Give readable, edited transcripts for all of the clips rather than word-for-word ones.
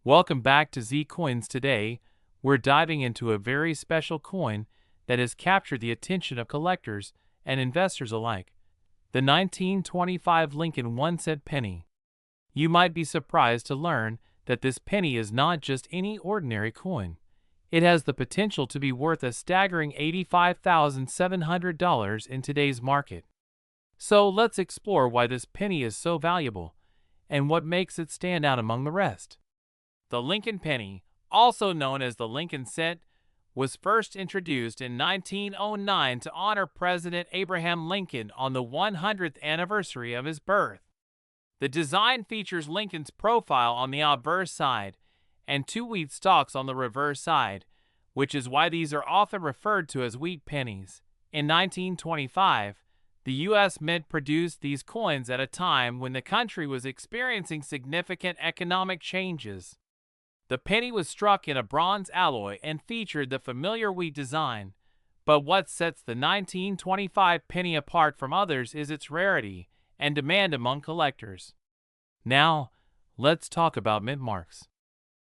Welcome back to Z Coins. Today, we're diving into a very special coin that has captured the attention of collectors and investors alike. The 1925 Lincoln 1-cent penny. You might be surprised to learn that this penny is not just any ordinary coin. It has the potential to be worth a staggering $85,700 in today's market. So let's explore why this penny is so valuable and what makes it stand out among the rest. The Lincoln penny, also known as the Lincoln cent, was first introduced in 1909 to honor President Abraham Lincoln on the 100th anniversary of his birth. The design features Lincoln's profile on the obverse side and two wheat stalks on the reverse side, which is why these are often referred to as wheat pennies. In 1925, the U.S. Mint produced these coins at a time when the country was experiencing significant economic changes. The penny was struck in a bronze alloy and featured the familiar wheat design, but what sets the 1925 penny apart from others is its rarity and demand among collectors. Now, let's talk about mint marks.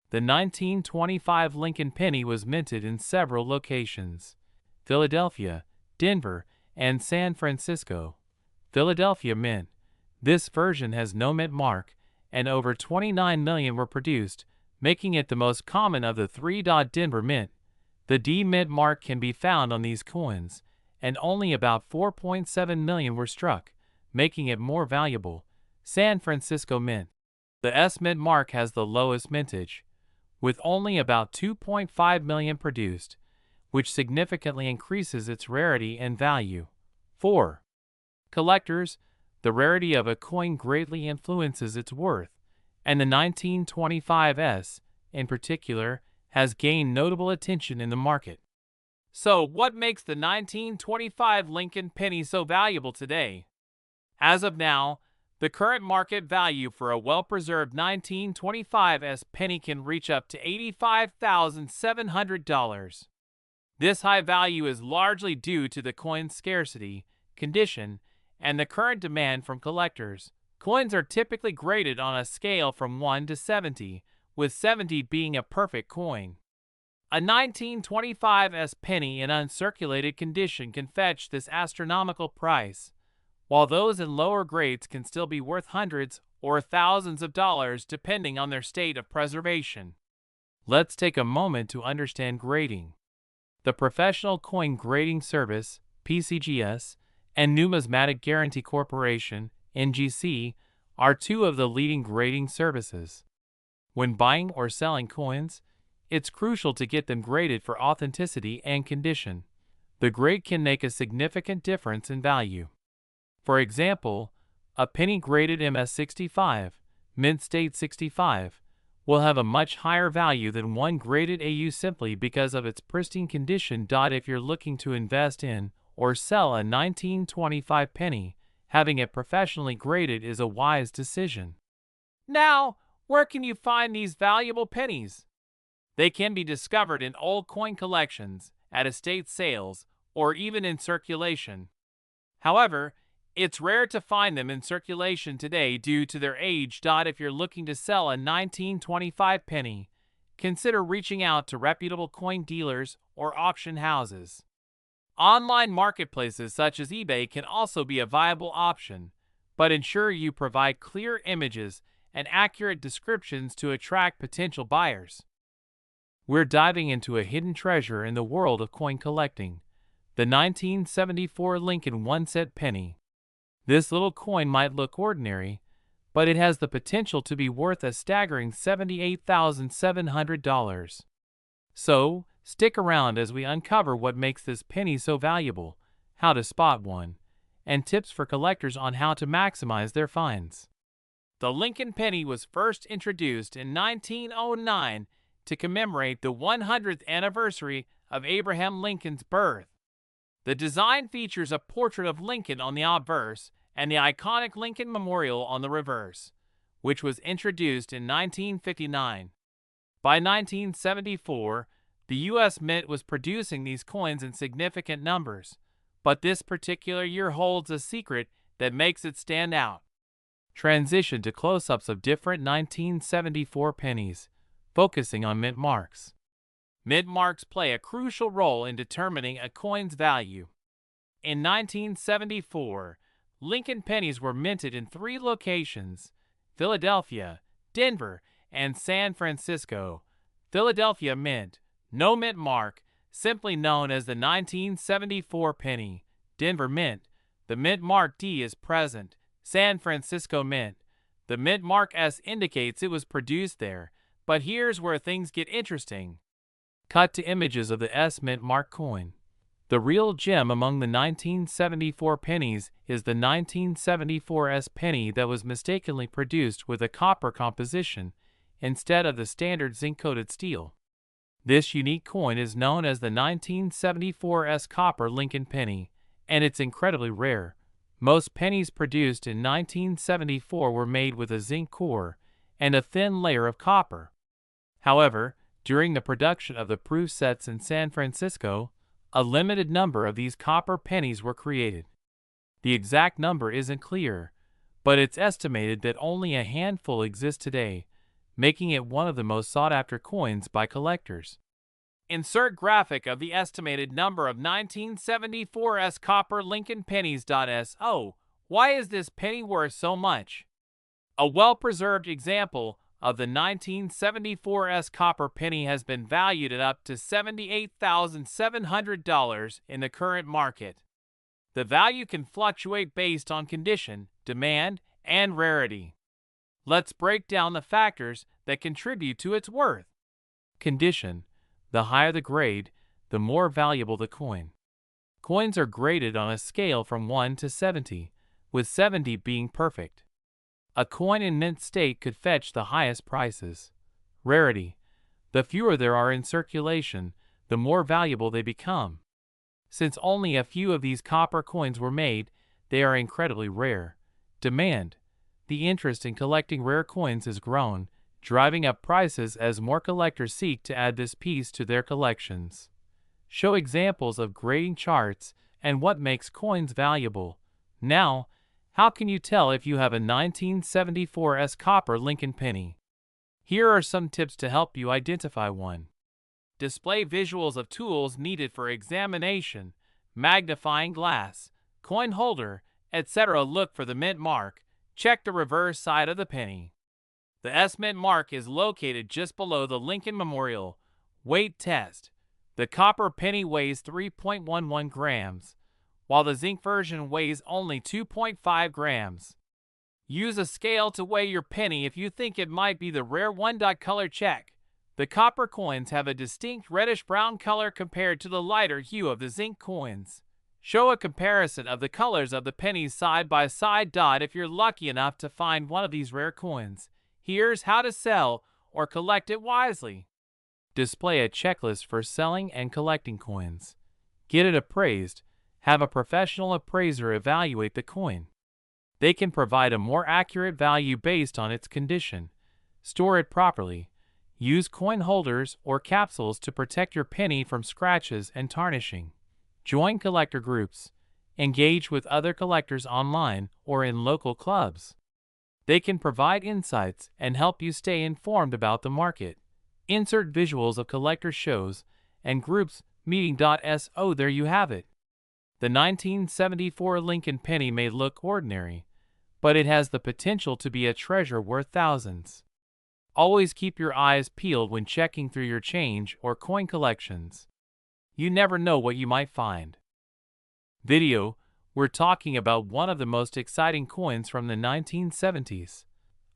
The 1925 Lincoln penny was minted in several locations: Philadelphia, Denver, and San Francisco. Philadelphia Mint. This version has no mint mark, and over 29 million were produced, making it the most common of the three. Denver Mint. The D mint mark can be found on these coins, and only about 4.7 million were struck, making it more valuable. San Francisco Mint. The S mint mark has the lowest mintage, with only about 2.5 million produced, which significantly increases its rarity and value. 4. Collectors. The rarity of a coin greatly influences its worth, and the 1925 S, in particular, has gained notable attention in the market. So, what makes the 1925 Lincoln penny so valuable today? As of now, the current market value for a well-preserved 1925 S penny can reach up to $85,700. This high value is largely due to the coin's scarcity, condition, and the current demand from collectors. Coins are typically graded on a scale from 1 to 70, with 70 being a perfect coin. A 1925 S penny in uncirculated condition can fetch this astronomical price, while those in lower grades can still be worth hundreds or thousands of dollars depending on their state of preservation. Let's take a moment to understand grading. The Professional Coin Grading Service, PCGS, and Numismatic Guarantee Corporation, NGC, are two of the leading grading services. When buying or selling coins, it's crucial to get them graded for authenticity and condition. The grade can make a significant difference in value. For example, a penny graded MS65, Mint State 65, will have a much higher value than one graded AU simply because of its pristine condition. If you're looking to invest in or sell a 1925 penny, having it professionally graded is a wise decision. Now, where can you find these valuable pennies? They can be discovered in old coin collections, at estate sales, or even in circulation. However, it's rare to find them in circulation today due to their age. If you're looking to sell a 1925 penny, consider reaching out to reputable coin dealers or auction houses. Online marketplaces such as eBay can also be a viable option, but ensure you provide clear images and accurate descriptions to attract potential buyers. We're diving into a hidden treasure in the world of coin collecting: the 1974 Lincoln 1-cent penny. This little coin might look ordinary, but it has the potential to be worth a staggering $78,700. So, stick around as we uncover what makes this penny so valuable, how to spot one, and tips for collectors on how to maximize their finds. The Lincoln penny was first introduced in 1909 to commemorate the 100th anniversary of Abraham Lincoln's birth. The design features a portrait of Lincoln on the obverse and the iconic Lincoln Memorial on the reverse, which was introduced in 1959. By 1974, the U.S. Mint was producing these coins in significant numbers, but this particular year holds a secret that makes it stand out. Transition to close-ups of different 1974 pennies. focusing on mint marks. Mint marks play a crucial role in determining a coin's value. In 1974, Lincoln pennies were minted in 3 locations: Philadelphia, Denver, and San Francisco. Philadelphia Mint, no mint mark, simply known as the 1974 penny. Denver Mint, the mint mark D is present. San Francisco Mint, the mint mark S indicates it was produced there. But here's where things get interesting. Cut to images of the S mint mark coin. The real gem among the 1974 pennies is the 1974 S penny that was mistakenly produced with a copper composition instead of the standard zinc-coated steel. This unique coin is known as the 1974 S copper Lincoln penny, and it's incredibly rare. Most pennies produced in 1974 were made with a zinc core and a thin layer of copper. However, during the production of the proof sets in San Francisco, a limited number of these copper pennies were created. The exact number isn't clear, but it's estimated that only a handful exist today, making it one of the most sought-after coins by collectors. Insert graphic of the estimated number of 1974 S copper Lincoln pennies. So, why is this penny worth so much? A well-preserved example of the 1974 S copper penny has been valued at up to $78,700 in the current market. The value can fluctuate based on condition, demand, and rarity. Let's break down the factors that contribute to its worth. Condition. The higher the grade, the more valuable the coin. Coins are graded on a scale from 1 to 70, with 70 being perfect. A coin in mint state could fetch the highest prices. Rarity. The fewer there are in circulation, the more valuable they become. Since only a few of these copper coins were made, they are incredibly rare. Demand. The interest in collecting rare coins has grown, driving up prices as more collectors seek to add this piece to their collections. Show examples of grading charts and what makes coins valuable. Now, how can you tell if you have a 1974 S copper Lincoln penny? Here are some tips to help you identify one. Display visuals of tools needed for examination, magnifying glass, coin holder, etc. Look for the mint mark. Check the reverse side of the penny. The S mint mark is located just below the Lincoln Memorial. Weight test. The copper penny weighs 3.11 grams, while the zinc version weighs only 2.5 grams. Use a scale to weigh your penny if you think it might be the rare one. Color check. The copper coins have a distinct reddish-brown color compared to the lighter hue of the zinc coins. Show a comparison of the colors of the pennies side by side. If you're lucky enough to find one of these rare coins, here's how to sell or collect it wisely. Display a checklist for selling and collecting coins. Get it appraised. Have a professional appraiser evaluate the coin. They can provide a more accurate value based on its condition. Store it properly. Use coin holders or capsules to protect your penny from scratches and tarnishing. Join collector groups. Engage with other collectors online or in local clubs. They can provide insights and help you stay informed about the market. Insert visuals of collector shows and groups meeting. So there you have it. The 1974 Lincoln penny may look ordinary, but it has the potential to be a treasure worth thousands. Always keep your eyes peeled when checking through your change or coin collections. You never know what you might find. Video. We're talking about one of the most exciting coins from the 1970s.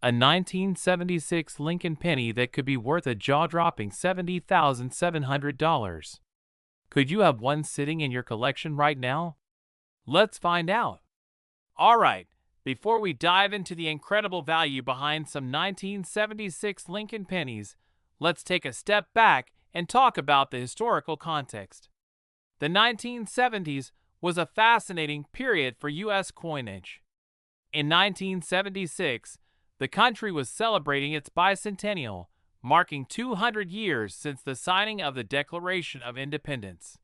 A 1976 Lincoln penny that could be worth a jaw-dropping $70,700. Could you have one sitting in your collection right now? Let's find out. Alright, before we dive into the incredible value behind some 1976 Lincoln pennies, let's take a step back and talk about the historical context. The 1970s was a fascinating period for U.S. coinage. In 1976, the country was celebrating its bicentennial, marking 200 years since the signing of the Declaration of Independence.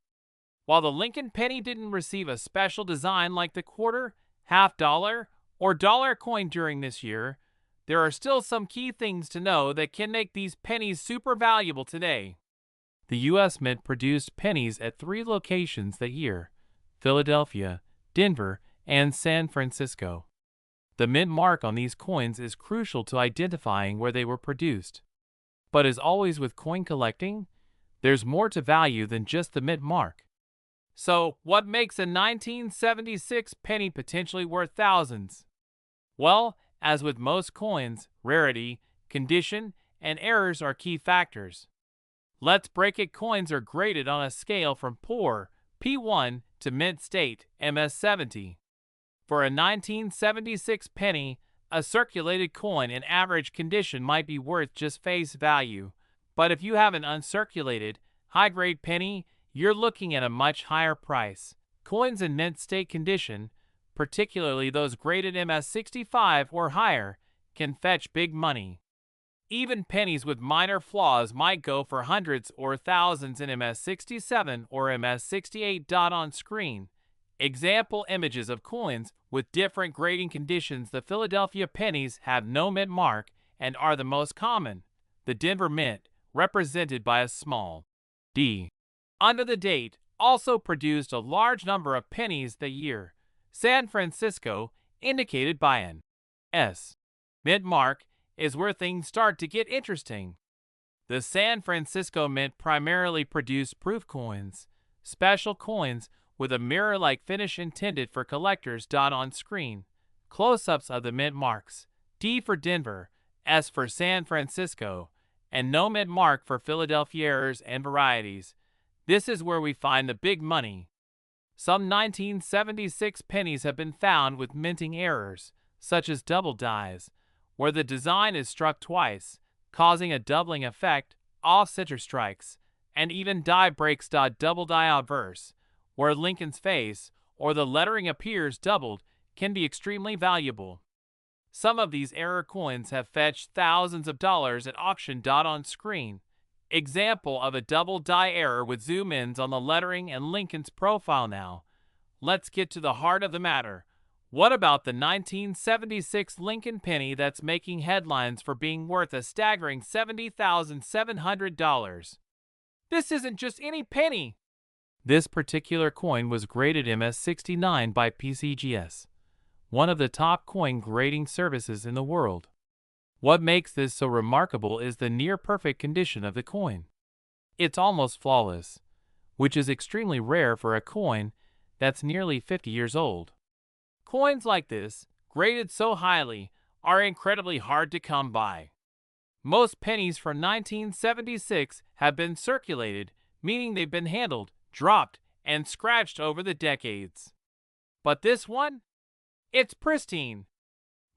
While the Lincoln penny didn't receive a special design like the quarter, half dollar, or dollar coin during this year, there are still some key things to know that can make these pennies super valuable today. The U.S. Mint produced pennies at 3 locations that year: Philadelphia, Denver, and San Francisco. The mint mark on these coins is crucial to identifying where they were produced. But as always with coin collecting, there's more to value than just the mint mark. So, what makes a 1976 penny potentially worth thousands? Well, as with most coins, rarity, condition, and errors are key factors. Let's break it. Coins are graded on a scale from poor, P1, to mint state, MS70. For a 1976 penny, a circulated coin in average condition might be worth just face value. But if you have an uncirculated, high-grade penny, you're looking at a much higher price. Coins in mint state condition, particularly those graded MS65 or higher, can fetch big money. Even pennies with minor flaws might go for hundreds or thousands in MS67 or MS68. On screen, example images of coins with different grading conditions. The Philadelphia pennies have no mint mark and are the most common. The Denver Mint, represented by a small d under the date, also produced a large number of pennies that year. San Francisco, indicated by an S mint mark, is where things start to get interesting. The San Francisco Mint primarily produced proof coins, special coins with a mirror-like finish intended for collectors. On screen, close-ups of the mint marks: D for Denver, S for San Francisco, and no mint mark for Philadelphia. Errors and varieties. This is where we find the big money. Some 1976 pennies have been found with minting errors, such as double dies, where the design is struck twice, causing a doubling effect, off-center strikes, and even die breaks. Double die obverse, where Lincoln's face or the lettering appears doubled, can be extremely valuable. Some of these error coins have fetched thousands of dollars at auction. On screen, example of a double die error with zoom-ins on the lettering and Lincoln's profile. Now, let's get to the heart of the matter. What about the 1976 Lincoln penny that's making headlines for being worth a staggering $70,700? This isn't just any penny. This particular coin was graded MS69 by PCGS, one of the top coin grading services in the world. What makes this so remarkable is the near-perfect condition of the coin. It's almost flawless, which is extremely rare for a coin that's nearly 50 years old. Coins like this, graded so highly, are incredibly hard to come by. Most pennies from 1976 have been circulated, meaning they've been handled, dropped, and scratched over the decades. But this one? It's pristine.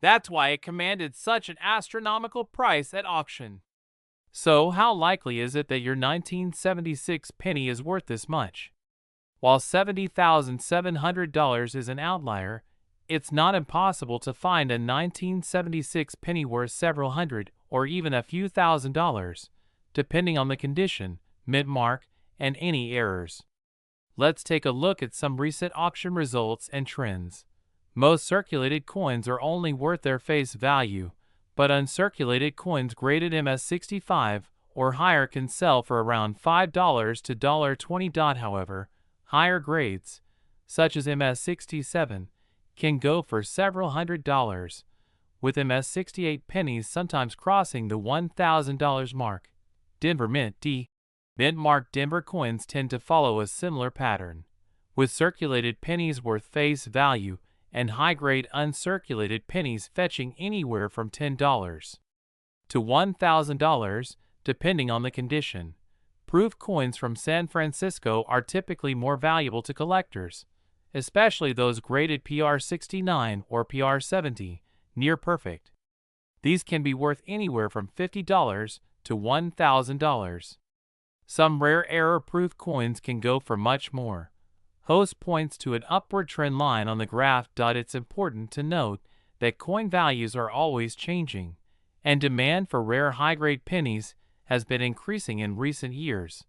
That's why it commanded such an astronomical price at auction. So, how likely is it that your 1976 penny is worth this much? While $70,700 is an outlier, it's not impossible to find a 1976 penny worth several hundred or even a few $1,000s, depending on the condition, mint mark, and any errors. Let's take a look at some recent auction results and trends. Most circulated coins are only worth their face value, but uncirculated coins graded MS65 or higher can sell for around $5 to $20. However, higher grades, such as MS67, can go for several $100s, with MS68 pennies sometimes crossing the $1,000 mark. Denver Mint D. Mint mark Denver coins tend to follow a similar pattern, with circulated pennies worth face value and high-grade uncirculated pennies fetching anywhere from $10 to $1,000, depending on the condition. Proof coins from San Francisco are typically more valuable to collectors, especially those graded PR69 or PR70, near perfect. These can be worth anywhere from $50 to $1,000. Some rare error-proof coins can go for much more. Host points to an upward trend line on the graph. It's important to note that coin values are always changing, and demand for rare high-grade pennies has been increasing in recent years.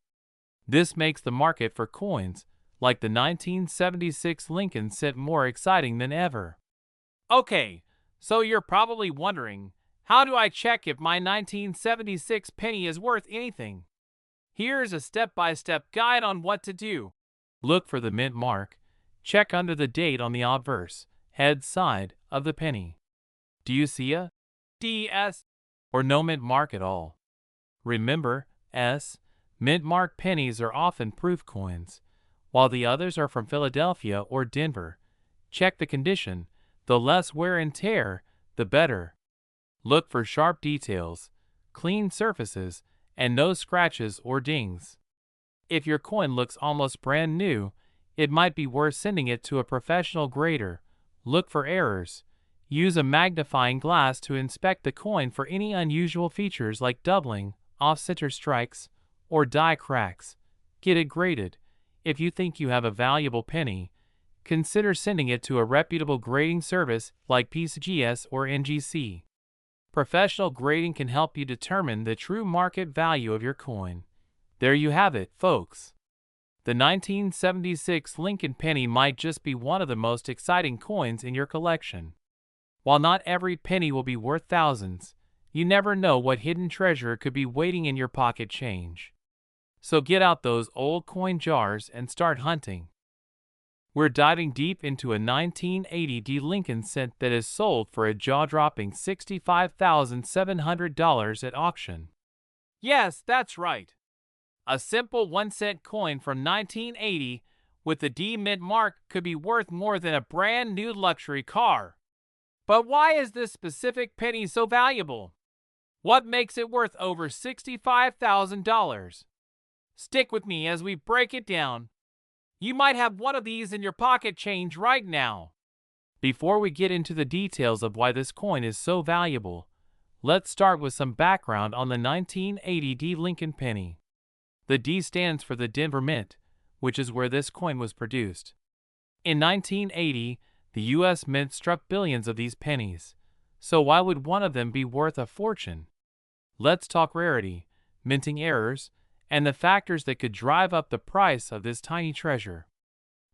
This makes the market for coins like the 1976 Lincoln Cent more exciting than ever. Okay, so you're probably wondering, How do I check if my 1976 penny is worth anything? Here's a step-by-step guide on what to do. Look for the mint mark. Check under the date on the obverse head side of the penny. Do you see a DS or no mint mark at all? Remember, mint mark pennies are often proof coins, while the others are from Philadelphia or Denver. Check the condition. The less wear and tear, the better. Look for sharp details, clean surfaces, and no scratches or dings. If your coin looks almost brand new, it might be worth sending it to a professional grader. Look for errors. Use a magnifying glass to inspect the coin for any unusual features like doubling, off-center strikes, or die cracks. Get it graded. If you think you have a valuable penny, consider sending it to a reputable grading service like PCGS or NGC. Professional grading can help you determine the true market value of your coin. There you have it, folks. The 1976 Lincoln penny might just be one of the most exciting coins in your collection. While not every penny will be worth thousands, you never know what hidden treasure could be waiting in your pocket change. So get out those old coin jars and start hunting. We're diving deep into a 1980 Lincoln cent that is sold for a jaw-dropping $65,700 at auction. Yes, that's right. A simple 1-cent coin from 1980 with the D mint mark could be worth more than a brand new luxury car. But why is this specific penny so valuable? What makes it worth over $65,000? Stick with me as we break it down. You might have one of these in your pocket change right now. Before we get into the details of why this coin is so valuable, let's start with some background on the 1980 D Lincoln penny. The D stands for the Denver Mint, which is where this coin was produced. In 1980, the U.S. Mint struck billions of these pennies, so why would one of them be worth a fortune? Let's talk rarity, minting errors, and the factors that could drive up the price of this tiny treasure.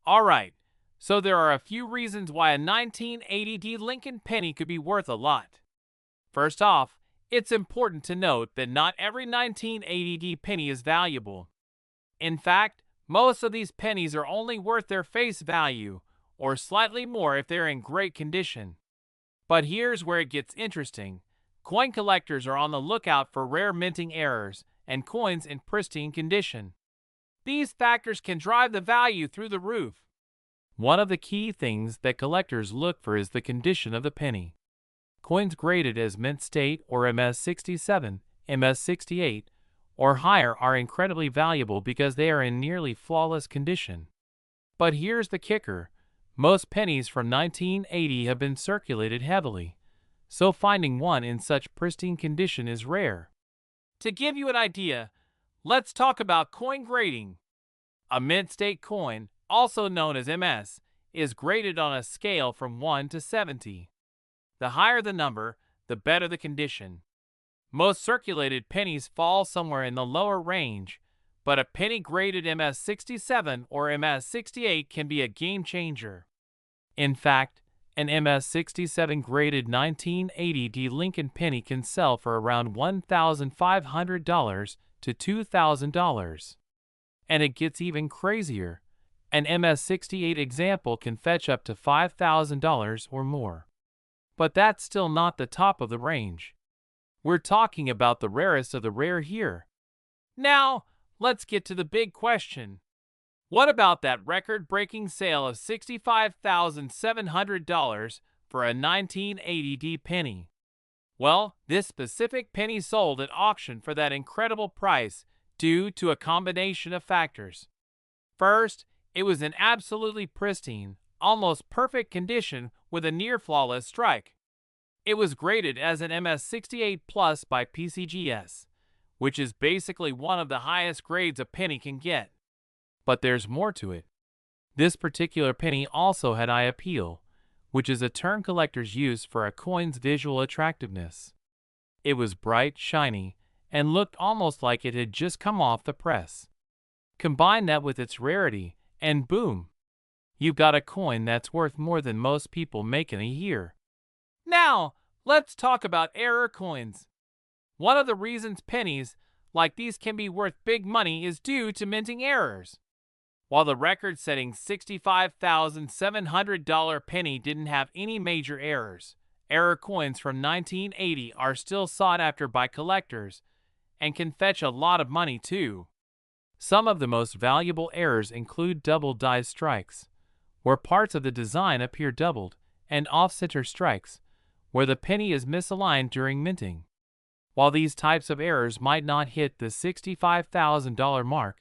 Alright, so there are a few reasons why a 1980 D Lincoln penny could be worth a lot. First off, it's important to note that not every 1980 D penny is valuable. In fact, most of these pennies are only worth their face value, or slightly more if they're in great condition. But here's where it gets interesting. Coin collectors are on the lookout for rare minting errors and coins in pristine condition. These factors can drive the value through the roof. One of the key things that collectors look for is the condition of the penny. Coins graded as mint state or MS67, MS68, or higher are incredibly valuable because they are in nearly flawless condition. But here's the kicker. Most pennies from 1980 have been circulated heavily, so finding one in such pristine condition is rare. To give you an idea, let's talk about coin grading. A mint state coin, also known as MS, is graded on a scale from 1 to 70. The higher the number, the better the condition. Most circulated pennies fall somewhere in the lower range, but a penny graded MS67 or MS68 can be a game changer. In fact, an MS67 graded 1980 D Lincoln penny can sell for around $1,500 to $2,000. And it gets even crazier. An MS68 example can fetch up to $5,000 or more. But that's still not the top of the range. We're talking about the rarest of the rare here. Now, let's get to the big question. What about that record-breaking sale of $65,700 for a 1980 D penny? Well, this specific penny sold at auction for that incredible price due to a combination of factors. First, it was in absolutely pristine, almost perfect condition with a near-flawless strike. It was graded as an MS68 Plus by PCGS, which is basically one of the highest grades a penny can get. But there's more to it. This particular penny also had eye appeal, which is a term collectors use for a coin's visual attractiveness. It was bright, shiny, and looked almost like it had just come off the press. Combine that with its rarity, and boom! You've got a coin that's worth more than most people make in a year. Now, Let's talk about error coins. One of the reasons pennies like these can be worth big money is due to minting errors. While the record-setting $65,700 penny didn't have any major errors, error coins from 1980 are still sought after by collectors and can fetch a lot of money too. Some of the most valuable errors include double die strikes, where parts of the design appear doubled, and off-center strikes, where the penny is misaligned during minting. While these types of errors might not hit the $65,000 mark,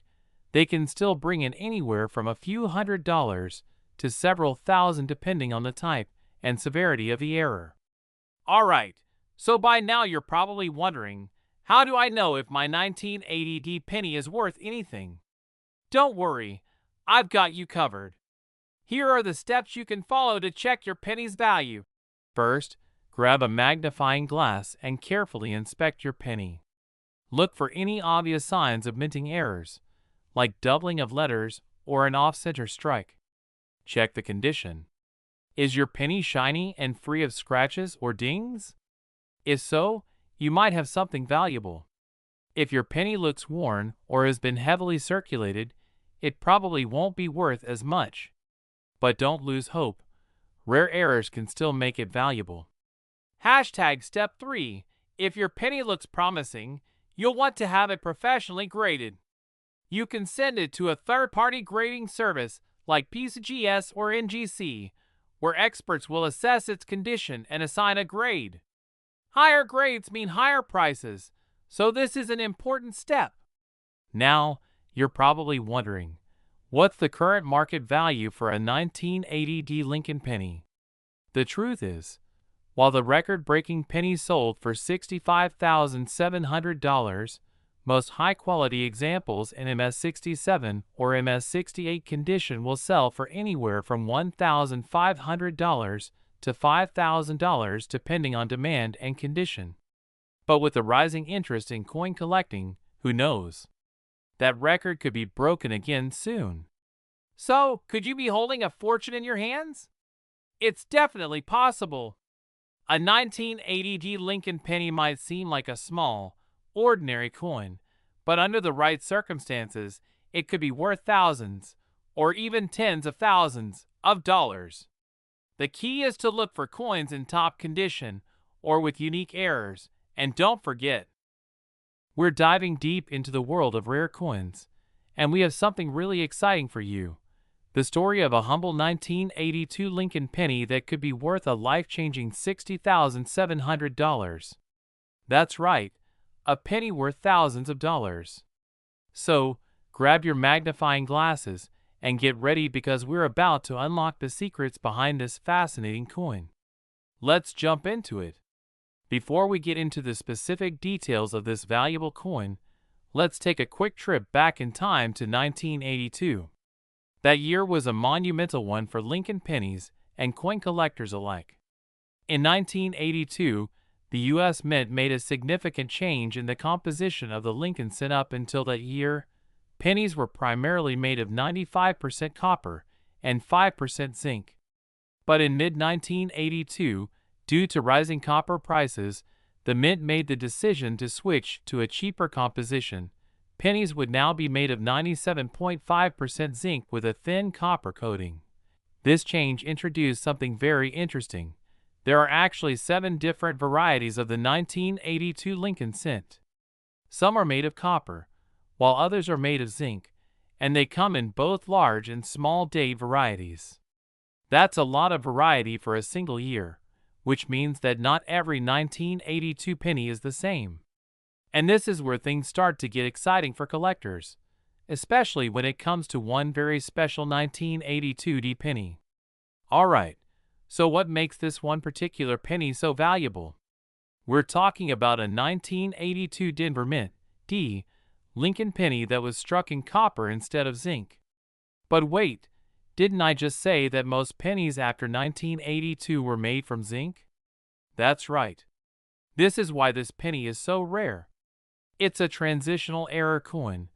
they can still bring in anywhere from a few $100s to several thousand depending on the type and severity of the error. Alright, so by now you're probably wondering, how do I know if my 1980 penny is worth anything? Don't worry, I've got you covered. Here are the steps you can follow to check your penny's value. First, grab a magnifying glass and carefully inspect your penny. Look for any obvious signs of minting errors, like doubling of letters or an off-center strike. Check the condition. Is your penny shiny and free of scratches or dings? If so, you might have something valuable. If your penny looks worn or has been heavily circulated, it probably won't be worth as much. But don't lose hope. Rare errors can still make it valuable. Hashtag Step 3. If your penny looks promising, you'll want to have it professionally graded. You can send it to a third-party grading service like PCGS or NGC, where experts will assess its condition and assign a grade. Higher grades mean higher prices, so this is an important step. Now, you're probably wondering, what's the current market value for a 1980 Lincoln penny? The truth is, while the record-breaking penny sold for $65,700, most high-quality examples in MS-67 or MS-68 condition will sell for anywhere from $1,500 to $5,000 depending on demand and condition. But with the rising interest in coin collecting, who knows? That record could be broken again soon. So, could you be holding a fortune in your hands? It's definitely possible. A 1980 Lincoln penny might seem like a small, ordinary coin, but under the right circumstances, it could be worth thousands, or even tens of thousands, of dollars. The key is to look for coins in top condition or with unique errors, and don't forget, we're diving deep into the world of rare coins, and we have something really exciting for you. The story of a humble 1982 Lincoln penny that could be worth a life-changing $60,700. That's right, a penny worth thousands of dollars. So, grab your magnifying glasses and get ready because we're about to unlock the secrets behind this fascinating coin. Let's jump into it. Before we get into the specific details of this valuable coin, let's take a quick trip back in time to 1982. That year was a monumental one for Lincoln pennies and coin collectors alike. In 1982, the U.S. Mint made a significant change in the composition of the Lincoln cent. Up until that year, pennies were primarily made of 95% copper and 5% zinc. But in mid-1982, due to rising copper prices, the Mint made the decision to switch to a cheaper composition. Pennies would now be made of 97.5% zinc with a thin copper coating. This change introduced something very interesting. There are actually 7 different varieties of the 1982 Lincoln cent. Some are made of copper, while others are made of zinc, and they come in both large and small date varieties. That's a lot of variety for a single year, which means that not every 1982 penny is the same. And this is where things start to get exciting for collectors, especially when it comes to one very special 1982 penny. Alright, so what makes this one particular penny so valuable? We're talking about a 1982 Denver Mint D Lincoln penny that was struck in copper instead of zinc. But wait, didn't I just say that most pennies after 1982 were made from zinc? That's right. This is why this penny is so rare. It's a transitional error coin,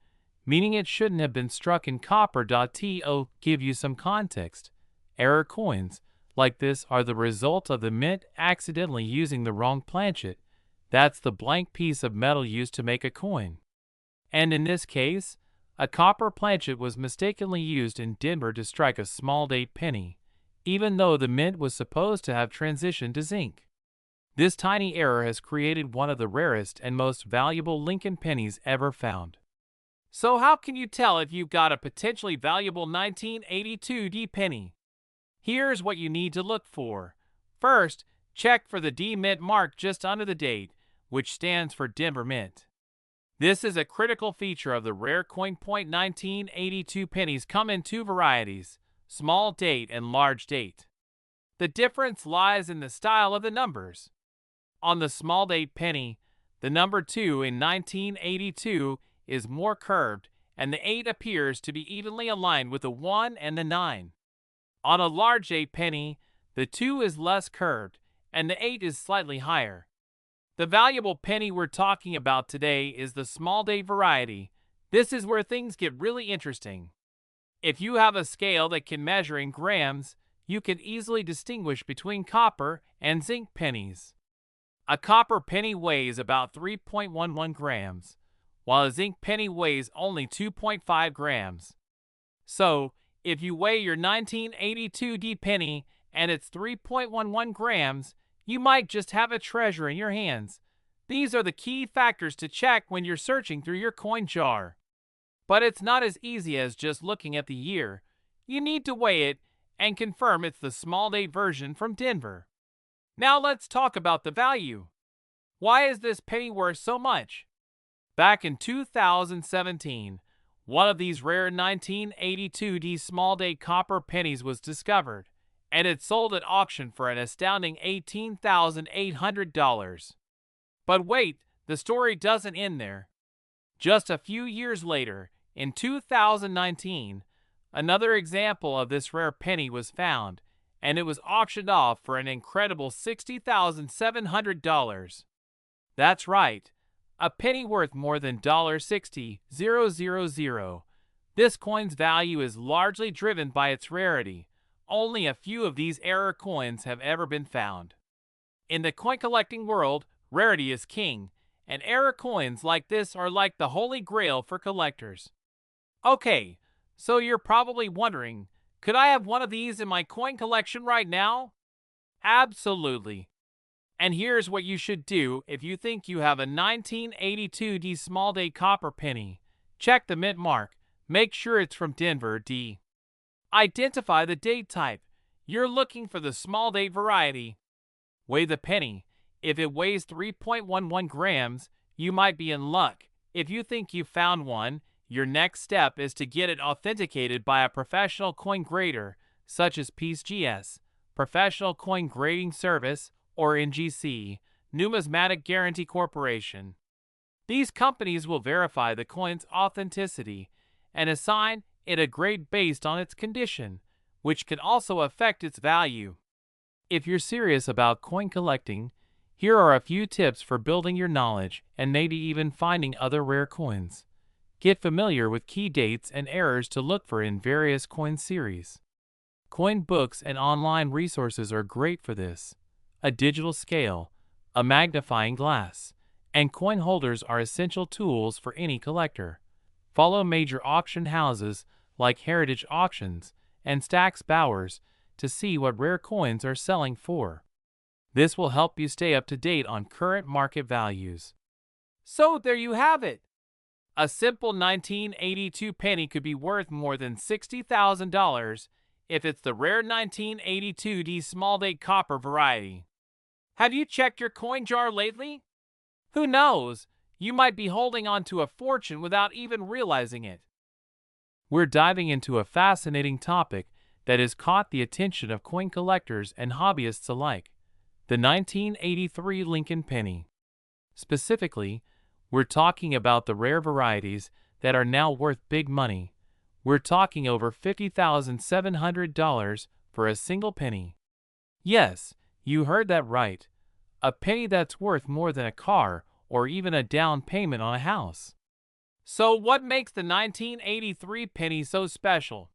meaning it shouldn't have been struck in copper. To give you some context, error coins, like this are the result of the mint accidentally using the wrong planchet. That's the blank piece of metal used to make a coin. And in this case, a copper planchet was mistakenly used in Denver to strike a small-date penny, even though the mint was supposed to have transitioned to zinc. This tiny error has created one of the rarest and most valuable Lincoln pennies ever found. So how can you tell if you've got a potentially valuable 1982 D penny? Here's what you need to look for. First, check for the D Mint mark just under the date, which stands for Denver Mint. This is a critical feature of the rare coin. 1982 pennies come in two varieties, small date and large date. The difference lies in the style of the numbers. On the small date penny, the number 2 in 1982 is more curved, and the 8 appears to be evenly aligned with the 1 and the 9. On a large date penny, the 2 is less curved, and the 8 is slightly higher. The valuable penny we're talking about today is the small date variety. This is where things get really interesting. If you have a scale that can measure in grams, you can easily distinguish between copper and zinc pennies. A copper penny weighs about 3.11 grams, while a zinc penny weighs only 2.5 grams. So, if you weigh your 1982 D penny and it's 3.11 grams, you might just have a treasure in your hands. These are the key factors to check when you're searching through your coin jar. But it's not as easy as just looking at the year. You need to weigh it and confirm it's the small date version from Denver. Now let's talk about the value. Why is this penny worth so much? Back in 2017, one of these rare 1982 D small date copper pennies was discovered, and it sold at auction for an astounding $18,800. But wait, the story doesn't end there. Just a few years later, in 2019, another example of this rare penny was found, and it was auctioned off for an incredible $60,700. That's right, a penny worth more than $60,000. This coin's value is largely driven by its rarity. Only a few of these rare coins have ever been found. In the coin collecting world, rarity is king, and rare coins like this are like the holy grail for collectors. Okay, so you're probably wondering, could I have one of these in my coin collection right now? Absolutely. And here's what you should do if you think you have a 1982 D small date copper penny. Check the mint mark. Make sure it's from Denver, D. Identify the date type. You're looking for the small date variety. Weigh the penny. If it weighs 3.11 grams, you might be in luck. If you think you found one, your next step is to get it authenticated by a professional coin grader, such as PCGS, Professional Coin Grading Service, or NGC, Numismatic Guarantee Corporation. These companies will verify the coin's authenticity and assign it a grade based on its condition, which can also affect its value. If you're serious about coin collecting, here are a few tips for building your knowledge and maybe even finding other rare coins. Get familiar with key dates and errors to look for in various coin series. Coin books and online resources are great for this. A digital scale, a magnifying glass, and coin holders are essential tools for any collector. Follow major auction houses like Heritage Auctions and Stack's Bowers to see what rare coins are selling for. This will help you stay up to date on current market values. So there you have it. A simple 1982 penny could be worth more than $60,000 if it's the rare 1982 D small date copper variety. Have you checked your coin jar lately? Who knows? You might be holding on to a fortune without even realizing it. We're diving into a fascinating topic that has caught the attention of coin collectors and hobbyists alike, the 1983 Lincoln penny. Specifically, we're talking about the rare varieties that are now worth big money. We're talking over $50,700 for a single penny. Yes, you heard that right. A penny that's worth more than a car or even a down payment on a house. So what makes the 1983 penny so special?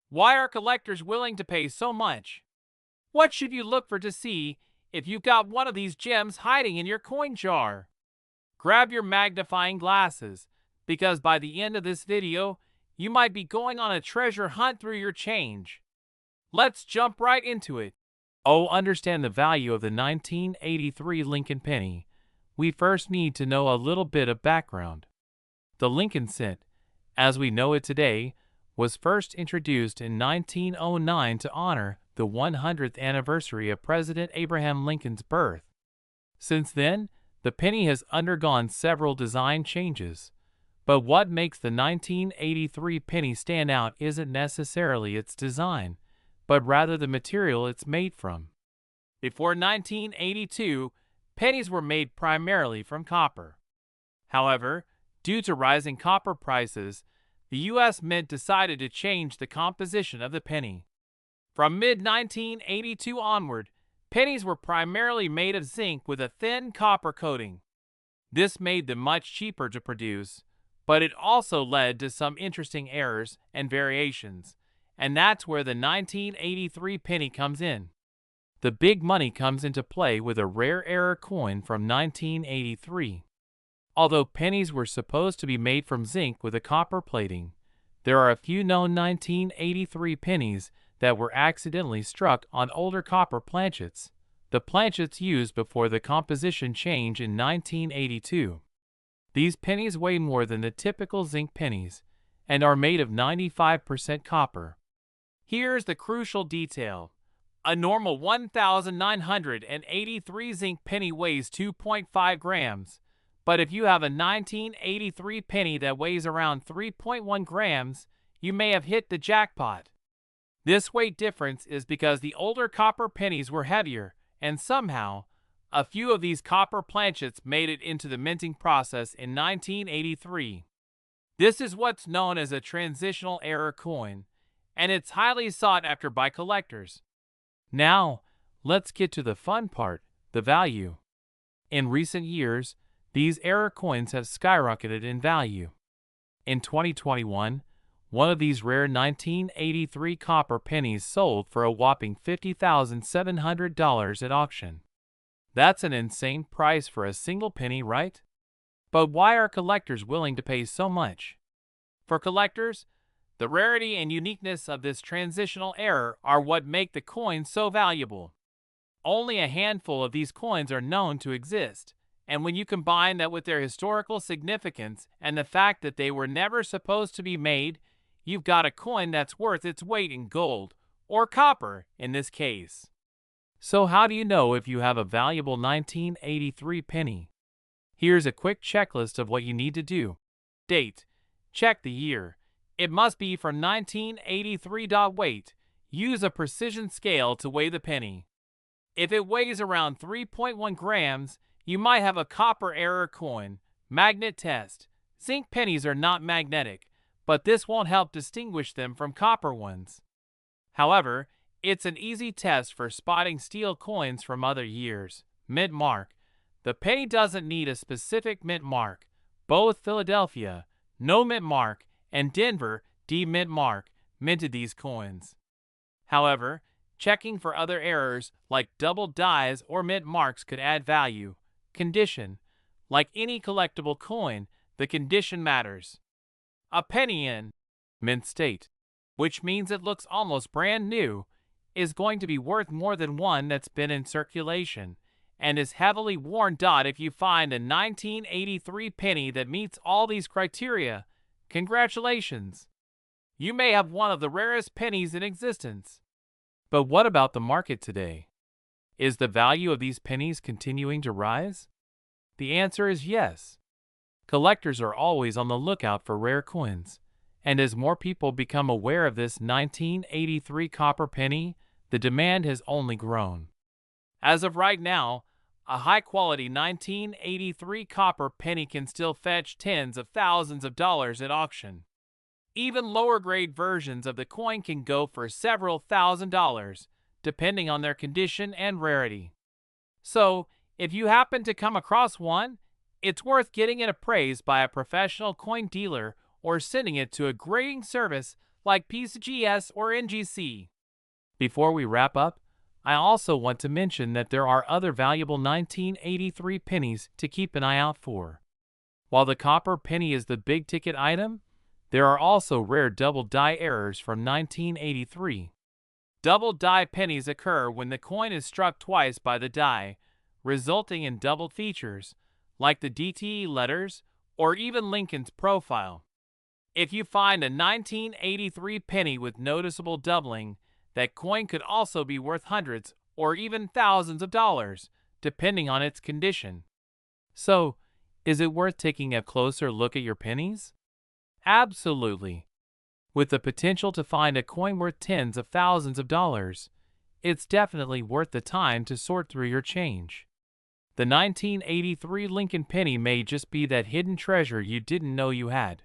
Why are collectors willing to pay so much? What should you look for to see if you've got one of these gems hiding in your coin jar? Grab your magnifying glasses, because by the end of this video, you might be going on a treasure hunt through your change. Let's jump right into it. To understand the value of the 1983 Lincoln penny, we first need to know a little bit of background. The Lincoln cent, as we know it today, was first introduced in 1909 to honor the 100th anniversary of President Abraham Lincoln's birth. Since then, the penny has undergone several design changes. But what makes the 1983 penny stand out isn't necessarily its design, but rather the material it's made from. Before 1982, pennies were made primarily from copper. However, due to rising copper prices, the U.S. Mint decided to change the composition of the penny. From mid-1982 onward, pennies were primarily made of zinc with a thin copper coating. This made them much cheaper to produce, but it also led to some interesting errors and variations, and that's where the 1983 penny comes in. The big money comes into play with a rare error coin from 1983. Although pennies were supposed to be made from zinc with a copper plating, there are a few known 1983 pennies that were accidentally struck on older copper planchets, the planchets used before the composition change in 1982. These pennies weigh more than the typical zinc pennies and are made of 95% copper. Here's the crucial detail. A normal 1,983 zinc penny weighs 2.5 grams, but if you have a 1983 penny that weighs around 3.1 grams, you may have hit the jackpot. This weight difference is because the older copper pennies were heavier, and somehow, a few of these copper planchets made it into the minting process in 1983. This is what's known as a transitional error coin, and it's highly sought after by collectors. Now, let's get to the fun part, the value. In recent years, these error coins have skyrocketed in value. In 2021, one of these rare 1983 copper pennies sold for a whopping $50,700 at auction. That's an insane price for a single penny, right? But why are collectors willing to pay so much? For collectors, the rarity and uniqueness of this transitional error are what make the coin so valuable. Only a handful of these coins are known to exist, and when you combine that with their historical significance and the fact that they were never supposed to be made, you've got a coin that's worth its weight in gold, or copper in this case. So how do you know if you have a valuable 1983 penny? Here's a quick checklist of what you need to do. Date. Check the year. It must be from 1983. Weight. Use a precision scale to weigh the penny. If it weighs around 3.1 grams, you might have a copper error coin. Magnet test. Zinc pennies are not magnetic, but this won't help distinguish them from copper ones. However, it's an easy test for spotting steel coins from other years. Mint mark. The penny doesn't need a specific mint mark. Both Philadelphia, no mint mark, and Denver, D mint mark, minted these coins. However, checking for other errors like double dies or mint marks could add value. Condition. Like any collectible coin, the condition matters. A penny in mint state, which means it looks almost brand new, is going to be worth more than one that's been in circulation and is heavily worn. If you find a 1983 penny that meets all these criteria, congratulations! You may have one of the rarest pennies in existence. But what about the market today? Is the value of these pennies continuing to rise? The answer is yes. Collectors are always on the lookout for rare coins, and as more people become aware of this 1983 copper penny, the demand has only grown. As of right now, a high-quality 1983 copper penny can still fetch tens of thousands of dollars at auction. Even lower-grade versions of the coin can go for several $1,000s, depending on their condition and rarity. So, if you happen to come across one, it's worth getting it appraised by a professional coin dealer or sending it to a grading service like PCGS or NGC. Before we wrap up, I also want to mention that there are other valuable 1983 pennies to keep an eye out for. While the copper penny is the big-ticket item, there are also rare double-die errors from 1983. Double-die pennies occur when the coin is struck twice by the die, resulting in doubled features, like the DTE letters or even Lincoln's profile. If you find a 1983 penny with noticeable doubling, that coin could also be worth hundreds or even thousands of dollars, depending on its condition. So, is it worth taking a closer look at your pennies? Absolutely. With the potential to find a coin worth tens of thousands of dollars, it's definitely worth the time to sort through your change. The 1983 Lincoln penny may just be that hidden treasure you didn't know you had.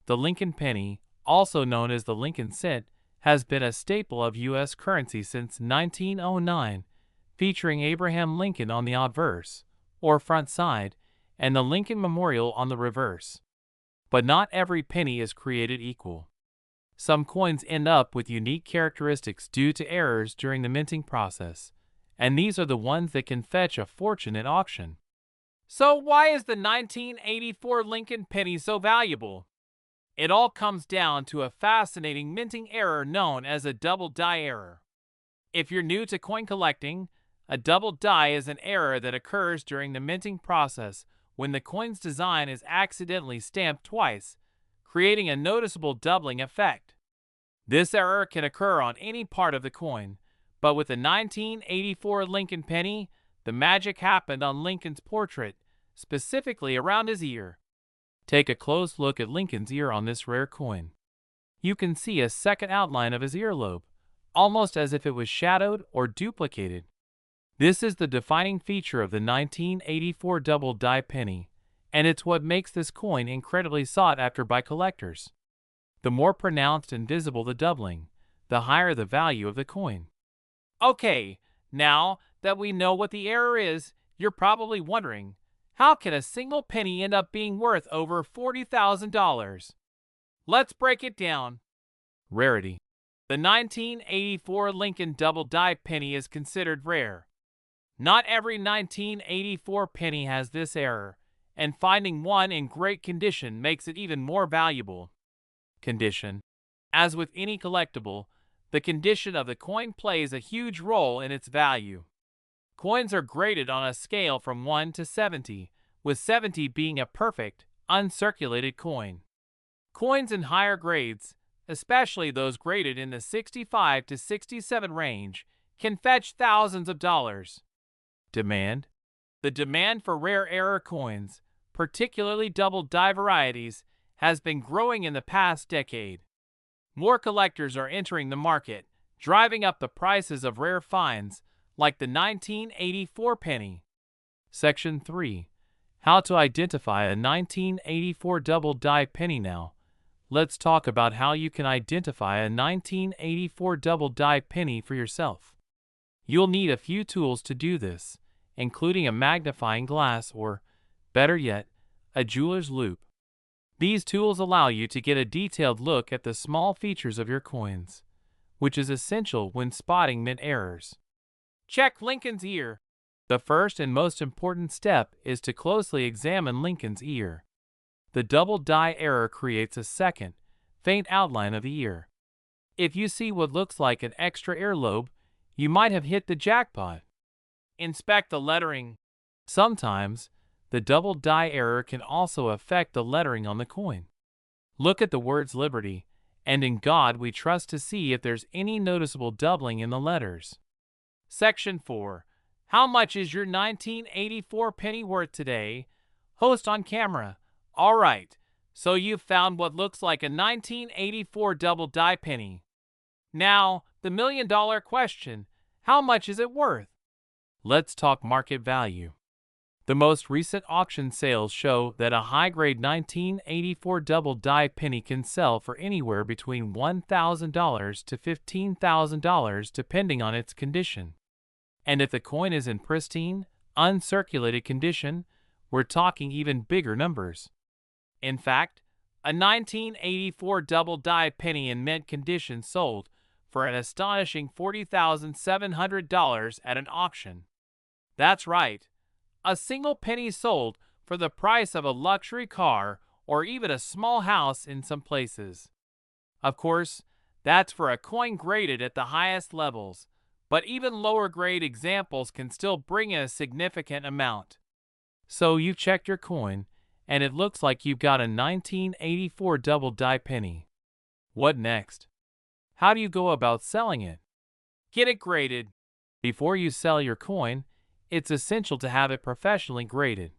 The Lincoln penny, also known as the Lincoln cent, has been a staple of U.S. currency since 1909, featuring Abraham Lincoln on the obverse, or front side, and the Lincoln Memorial on the reverse. But not every penny is created equal. Some coins end up with unique characteristics due to errors during the minting process, and these are the ones that can fetch a fortune at auction. So why is the 1984 Lincoln penny so valuable? It all comes down to a fascinating minting error known as a double die error. If you're new to coin collecting, a double die is an error that occurs during the minting process when the coin's design is accidentally stamped twice, creating a noticeable doubling effect. This error can occur on any part of the coin, but with the 1984 Lincoln penny, the magic happened on Lincoln's portrait, specifically around his ear. Take a close look at Lincoln's ear on this rare coin. You can see a second outline of his earlobe, almost as if it was shadowed or duplicated. This is the defining feature of the 1984 double die penny, and it's what makes this coin incredibly sought after by collectors. The more pronounced and visible the doubling, the higher the value of the coin. Okay, now that we know what the error is, you're probably wondering, how can a single penny end up being worth over $40,000? Let's break it down. Rarity. The 1984 Lincoln double die penny is considered rare. Not every 1984 penny has this error, and finding one in great condition makes it even more valuable. Condition. As with any collectible, the condition of the coin plays a huge role in its value. Coins are graded on a scale from 1 to 70, with 70 being a perfect, uncirculated coin. Coins in higher grades, especially those graded in the 65 to 67 range, can fetch thousands of dollars. Demand. The demand for rare error coins, particularly double die varieties, has been growing in the past decade. More collectors are entering the market, driving up the prices of rare finds, like the 1984 penny. Section 3. How to identify a 1984 double die penny now. Let's talk about how you can identify a 1984 double die penny for yourself. You'll need a few tools to do this, including a magnifying glass or, better yet, a jeweler's loupe. These tools allow you to get a detailed look at the small features of your coins, which is essential when spotting mint errors. Check Lincoln's ear. The first and most important step is to closely examine Lincoln's ear. The double die error creates a second, faint outline of the ear. If you see what looks like an extra earlobe, you might have hit the jackpot. Inspect the lettering. Sometimes, the double die error can also affect the lettering on the coin. Look at the words Liberty, and in God we trust to see if there's any noticeable doubling in the letters. Section 4. How much is your 1984 penny worth today? Host on camera. All right, so you've found what looks like a 1984 double die penny. Now, the million-dollar question, how much is it worth? Let's talk market value. The most recent auction sales show that a high-grade 1984 double die penny can sell for anywhere between $1,000 to $15,000 depending on its condition. And if the coin is in pristine, uncirculated condition, we're talking even bigger numbers. In fact, a 1984 double die penny in mint condition sold for an astonishing $40,700 at an auction. That's right, a single penny sold for the price of a luxury car or even a small house in some places. Of course, that's for a coin graded at the highest levels, but even lower grade examples can still bring in a significant amount. So you checked your coin, and it looks like you've got a 1984 double die penny. What next? How do you go about selling it? Get it graded. Before you sell your coin, it's essential to have it professionally graded.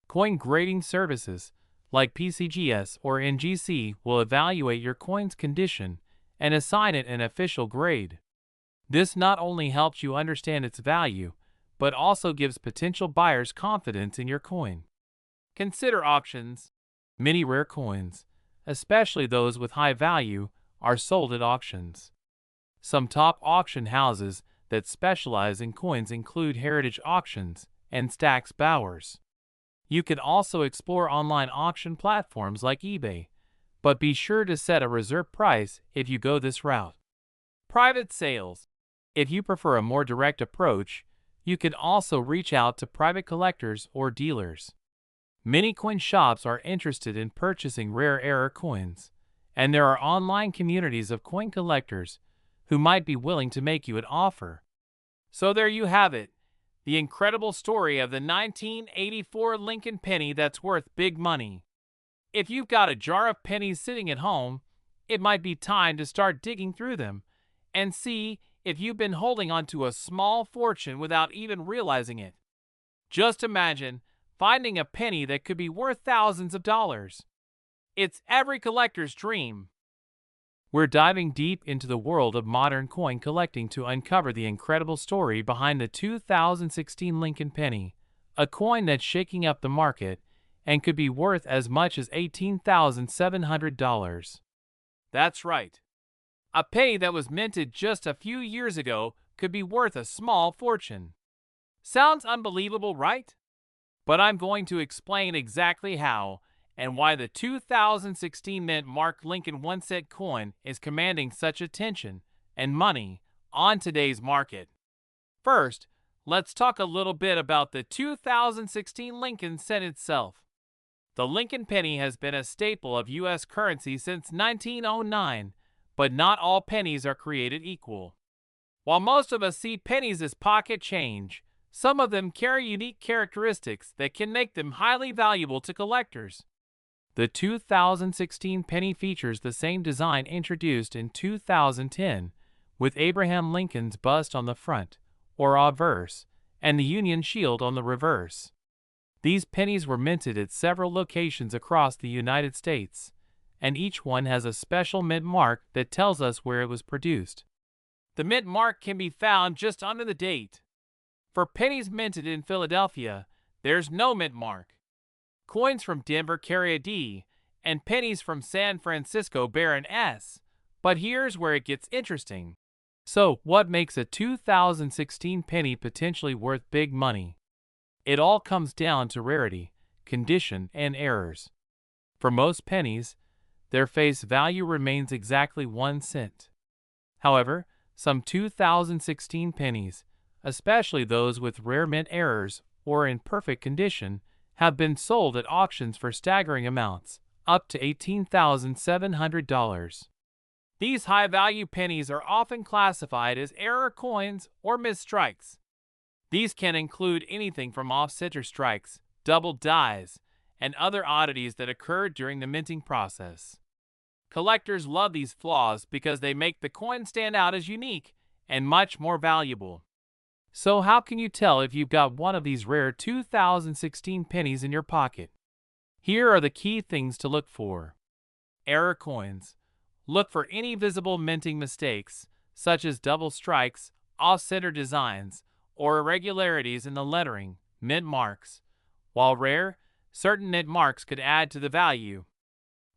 Coin grading services, like PCGS or NGC, will evaluate your coin's condition and assign it an official grade. This not only helps you understand its value, but also gives potential buyers confidence in your coin. Consider auctions. Many rare coins, especially those with high value, are sold at auctions. Some top auction houses that specialize in coins include Heritage Auctions and Stack's Bowers. You can also explore online auction platforms like eBay, but be sure to set a reserve price if you go this route. Private sales. If you prefer a more direct approach, you can also reach out to private collectors or dealers. Many coin shops are interested in purchasing rare error coins, and there are online communities of coin collectors who might be willing to make you an offer. So there you have it, the incredible story of the 1984 Lincoln penny that's worth big money. If you've got a jar of pennies sitting at home, it might be time to start digging through them and see if you've been holding onto a small fortune without even realizing it. Just imagine finding a penny that could be worth thousands of dollars. It's every collector's dream. We're diving deep into the world of modern coin collecting to uncover the incredible story behind the 2016 Lincoln penny, a coin that's shaking up the market and could be worth as much as $18,700. That's right. A penny that was minted just a few years ago could be worth a small fortune. Sounds unbelievable, right? But I'm going to explain exactly how and why the 2016 mint Mark Lincoln 1-cent coin is commanding such attention and money on today's market. First, let's talk a little bit about the 2016 Lincoln cent itself. The Lincoln penny has been a staple of U.S. currency since 1909, but not all pennies are created equal. While most of us see pennies as pocket change, some of them carry unique characteristics that can make them highly valuable to collectors. The 2016 penny features the same design introduced in 2010, with Abraham Lincoln's bust on the front, or obverse, and the Union Shield on the reverse. These pennies were minted at several locations across the United States, and each one has a special mint mark that tells us where it was produced. The mint mark can be found just under the date. For pennies minted in Philadelphia, there's no mint mark. Coins from Denver carry a D, and pennies from San Francisco bear an S. But here's where it gets interesting. So, what makes a 2016 penny potentially worth big money? It all comes down to rarity, condition, and errors. For most pennies, their face value remains exactly 1 cent. However, some 2016 pennies, especially those with rare mint errors or in perfect condition, have been sold at auctions for staggering amounts, up to $18,700. These high-value pennies are often classified as error coins or missed strikes. These can include anything from off-center strikes, double dies, and other oddities that occurred during the minting process. Collectors love these flaws because they make the coin stand out as unique and much more valuable. So how can you tell if you've got one of these rare 2016 pennies in your pocket? Here are the key things to look for. Error coins. Look for any visible minting mistakes, such as double strikes, off-center designs, or irregularities in the lettering, mint marks. While rare, certain mint marks could add to the value.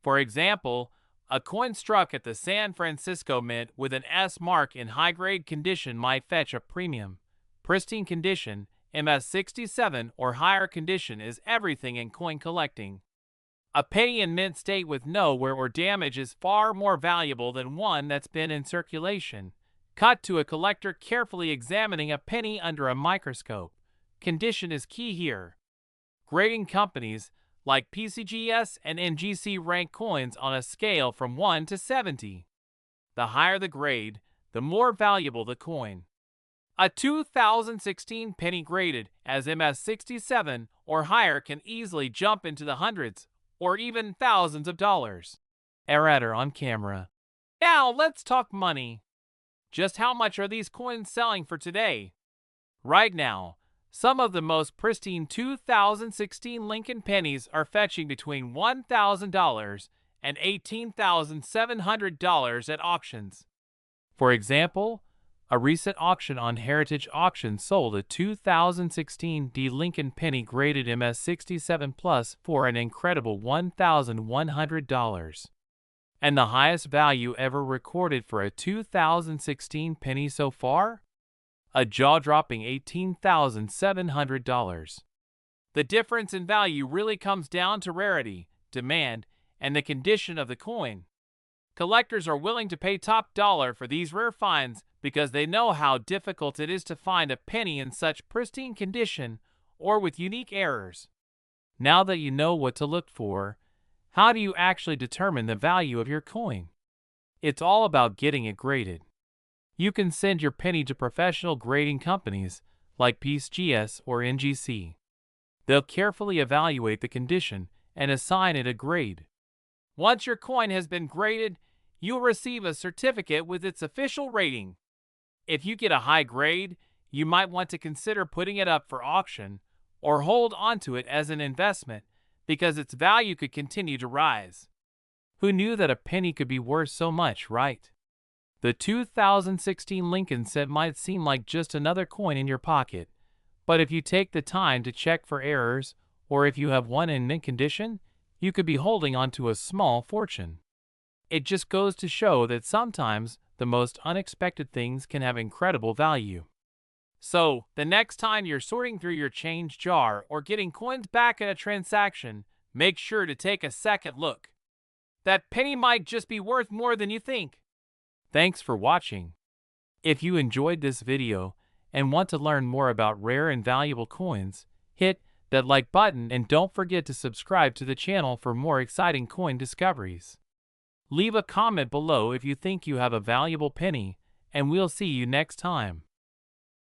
For example, a coin struck at the San Francisco Mint with an S mark in high-grade condition might fetch a premium. Pristine condition, MS67 or higher condition is everything in coin collecting. A penny in mint state with no wear or damage is far more valuable than one that's been in circulation. Cut to a collector carefully examining a penny under a microscope. Condition is key here. Grading companies like PCGS and NGC rank coins on a scale from 1 to 70. The higher the grade, the more valuable the coin. A 2016 penny graded as MS67 or higher can easily jump into the hundreds or even thousands of dollars. Erator on camera. Now let's talk money. Just how much are these coins selling for today? Right now, some of the most pristine 2016 Lincoln pennies are fetching between $1,000 and $18,700 at auctions. For example, a recent auction on Heritage Auction sold a 2016 D Lincoln penny graded MS67 Plus for an incredible $1,100. And the highest value ever recorded for a 2016 penny so far? A jaw-dropping $18,700. The difference in value really comes down to rarity, demand, and the condition of the coin. Collectors are willing to pay top dollar for these rare finds because they know how difficult it is to find a penny in such pristine condition or with unique errors. Now that you know what to look for, how do you actually determine the value of your coin? It's all about getting it graded. You can send your penny to professional grading companies like PCGS or NGC. They'll carefully evaluate the condition and assign it a grade. Once your coin has been graded, you'll receive a certificate with its official rating. If you get a high grade, you might want to consider putting it up for auction or hold onto it as an investment because its value could continue to rise. Who knew that a penny could be worth so much, right? The 2016 Lincoln set might seem like just another coin in your pocket, but if you take the time to check for errors, or if you have one in mint condition, you could be holding onto a small fortune. It just goes to show that sometimes the most unexpected things can have incredible value. So, the next time you're sorting through your change jar or getting coins back at a transaction, make sure to take a second look. That penny might just be worth more than you think. Thanks for watching. If you enjoyed this video and want to learn more about rare and valuable coins, hit that like button and don't forget to subscribe to the channel for more exciting coin discoveries. Leave a comment below if you think you have a valuable penny, and we'll see you next time.